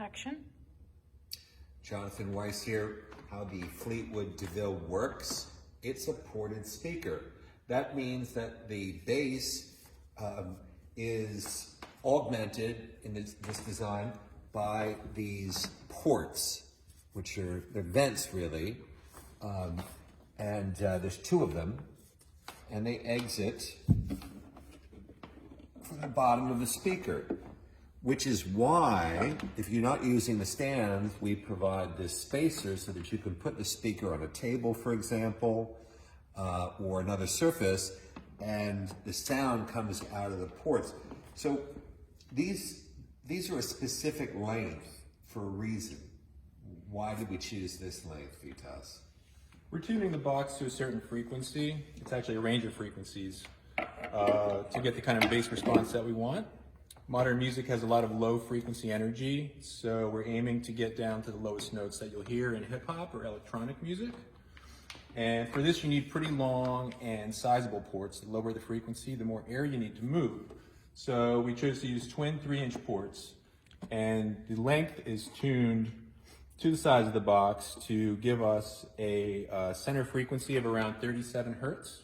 reproduction. Jonathan Weiss here. How the Fleetwood DeVille works. It's a ported speaker. That means that the bass is augmented in this design by these ports, which are, they're vents really, and there's two of them, and they exit from the bottom of the speaker, which is why, if you're not using the stands, we provide this spacer so that you can put the speaker on a table, for example, or another surface, and the sound comes out of the ports. So these are a specific length for a reason. Why did we choose this length, Vitas? We're tuning the box to a certain frequency. It's actually a range of frequencies to get the kind of bass response that we want. Modern music has a lot of low frequency energy, so we're aiming to get down to the lowest notes that you'll hear in hip hop or electronic music. And for this, you need pretty long and sizable ports. The lower the frequency, the more air you need to move. So we chose to use twin 3-inch ports, and the length is tuned to the size of the box to give us a center frequency of around 37 hertz.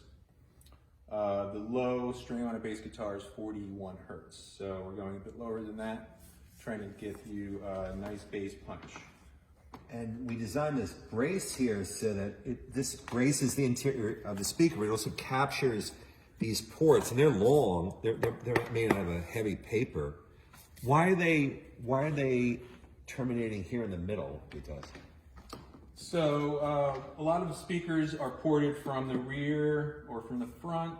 The low string on a bass guitar is 41 hertz. So we're going a bit lower than that, trying to give you a nice bass punch. And we designed this brace here so that this braces the interior of the speaker, but it also captures these ports, and they're long. They're made out of a heavy paper. Why are they terminating here in the middle, Vitas? So a lot of the speakers are ported from the rear or from the front.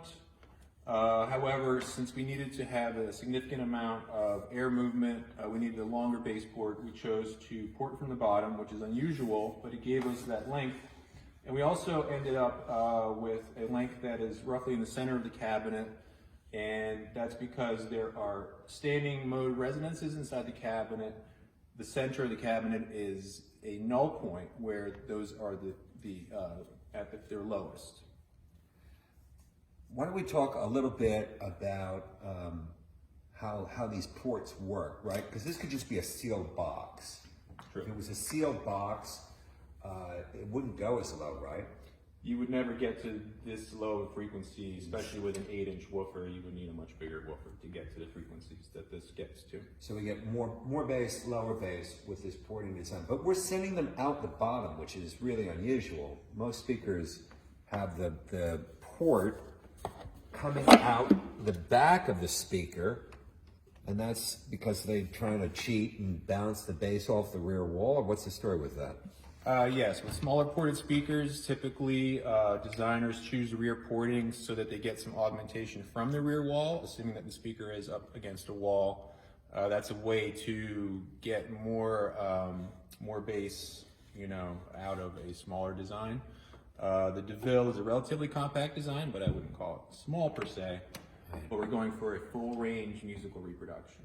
However, since we needed to have a significant amount of air movement, we needed a longer bass port. We chose to port from the bottom, which is unusual, but it gave us that length. And we also ended up with a length that is roughly in the center of the cabinet, and that's because there are standing mode resonances inside the cabinet. The center of the cabinet is a null point where those are at their lowest. Why don't we talk a little bit about how these ports work, right? Because this could just be a sealed box. True. If it was a sealed box, it wouldn't go as low, right? You would never get to this low of frequency, especially with an 8-inch woofer. You would need a much bigger woofer to get to the frequencies that this gets to. So we get more bass, lower bass with this porting design. But we're sending them out the bottom, which is really unusual. Most speakers have the port coming out the back of the speaker, and that's because they're trying to cheat and bounce the bass off the rear wall, or what's the story with that? Yes, with smaller ported speakers, typically designers choose rear porting so that they get some augmentation from the rear wall, assuming that the speaker is up against a wall. That's a way to get more bass, out of a smaller design. The DeVille is a relatively compact design, but I wouldn't call it small per se. But we're going for a full range musical reproduction.